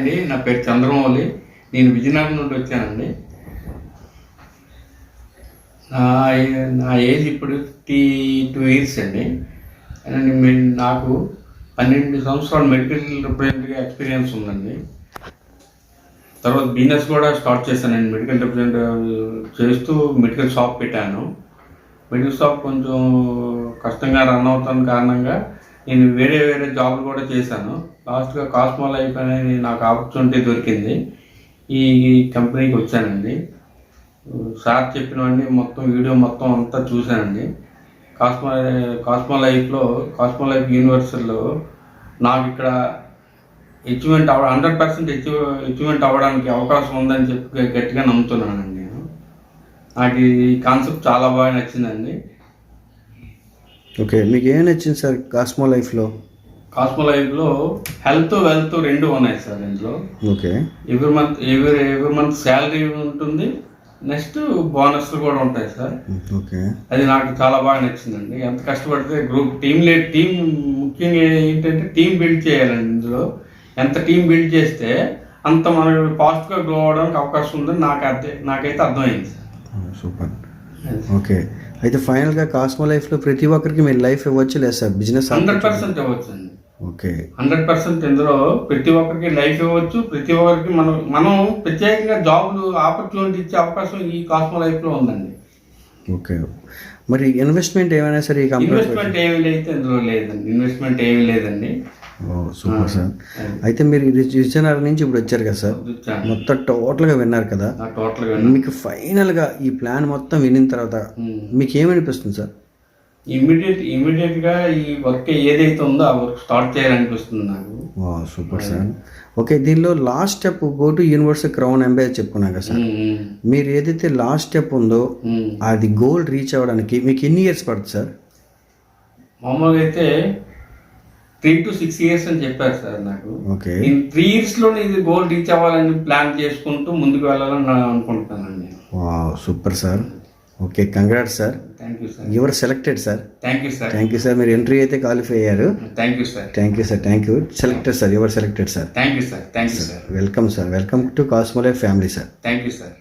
అండి, నా పేరు చంద్రమౌళి. నేను విజయనగరం నుండి వచ్చానండి. నా ఏజ్ ఇప్పుడు 52 ఇయర్స్ అండి. నాకు 12 సంవత్సరాలు మెడికల్ రిప్రజెంటేటివ్ ఎక్స్పీరియన్స్ ఉందండి. తర్వాత బిజినెస్ కూడా స్టార్ట్ చేశానండి. మెడికల్ రిప్రజెంటేటివ్ చేస్తూ మెడికల్ షాప్ పెట్టాను. మెడికల్ షాప్ కొంచెం కష్టంగా రన్ అవుతున్న కారణంగా నేను వేరే జాబ్లు కూడా చేశాను. లాస్ట్గా కాస్మో లైఫ్ అనేది నాకు ఆపర్చునిటీ దొరికింది. ఈ కంపెనీకి వచ్చానండి. సార్ చెప్పినవన్నీ మొత్తం వీడియో మొత్తం అంతా చూశానండి. కాస్మో లైఫ్ యూనివర్సల్లో నాకు ఇక్కడ అచీవ్మెంట్ 100% అచీవ్మెంట్ అవ్వడానికి అవకాశం ఉందని చెప్పి గట్టిగా నమ్ముతున్నానండి. నేను నాకు ఈ కాన్సెప్ట్ చాలా బాగా నచ్చిందండి. ఓకే, మీకు ఏం నచ్చింది సార్ కాస్మో లైఫ్లో? కాస్మో లైఫ్లో హెల్త్ వెల్త్ రెండు ఉన్నాయి సార్. ఇందులో ఓకే, ఎవ్రీ మంత్ శాలరీ ఉంటుంది, నెక్స్ట్ బోనస్ కూడా ఉంటాయి సార్. ఓకే, అది నాకు చాలా బాగా నచ్చిందండి. ఎంత కష్టపడితే టీం ముఖ్యంగా ఏంటంటే టీం బిల్డ్ చేయాలండి. ఇందులో ఎంత టీం బిల్డ్ చేస్తే అంత మనకు ఫాస్ట్గా గ్రో అవడానికి అవకాశం ఉందని నాకైతే అర్థమైంది సార్. సూపర్. ఓకే, అయితే ఫైనల్గా కాస్మో లైఫ్లో ప్రతి ఒక్కరికి మీరు లైఫ్ ఇవ్వచ్చు లేదు సార్? బిజినెస్ 100% ఇవ్వచ్చు అండి. ఓకే, 100% ఇందులో ప్రతి ఒక్కరికి లైఫ్ ఇవ్వచ్చు. ప్రతి ఒక్కరికి మనం ప్రత్యేకంగా జాబ్లు ఆపర్చునిటీ ఇచ్చే అవకాశం ఈ కాస్మో లైఫ్లో ఉందండి. ఓకే, మరి ఇన్వెస్ట్మెంట్ ఏమైనా సరే ఈ కంపెనీ? ఇన్వెస్ట్మెంట్ ఏమీ లేదండి. Super sir. అయితే మీరు విజయనగరం నుంచి ఇప్పుడు వచ్చారు కదా సార్, మొత్తం టోటల్గా విన్నారు కదా. మీకు ఫైనల్గా ఈ ప్లాన్ మొత్తం వినిన తర్వాత మీకు ఏమనిపిస్తుంది సార్? ఇమీడియట్గా ఈ వర్క్ ఏదైతే ఉందో ఆ వర్క్ స్టార్ట్ చేయాలనిపిస్తుంది నాకు. Super sir. ఓకే, దీనిలో last step go to universal crown empire చెప్పుకున్నాం కదా సార్. మీరు ఏదైతే లాస్ట్ స్టెప్ ఉందో అది గోల్ రీచ్ అవ్వడానికి మీకు ఎన్ని ఇయర్స్ పడుతుంది సార్? మామూలుగా అయితే 3 to 6 years అని చెప్పారు సార్ నాకు. ఓకే, నేను 3 yearsలోనే ఇది గోల్ రీచ్ అవ్వాలని ప్లాన్ చేసుకుంటూ ముందుకు వెళ్ళాలని అనుకుంటున్నానండి. Super sir. Okay, congrats sir. Thank you sir. Your selected sir. Thank you sir. Thank you sir. మీరు ఎంట్రీ అయితే క్వాలిఫై అయ్యారు. Thank you sir. Thank you sir. Thank you. Selected sir. Your selected sir. Thank you sir. Thank you sir. Welcome sir. Welcome to cosmo life family sir. Thank you sir.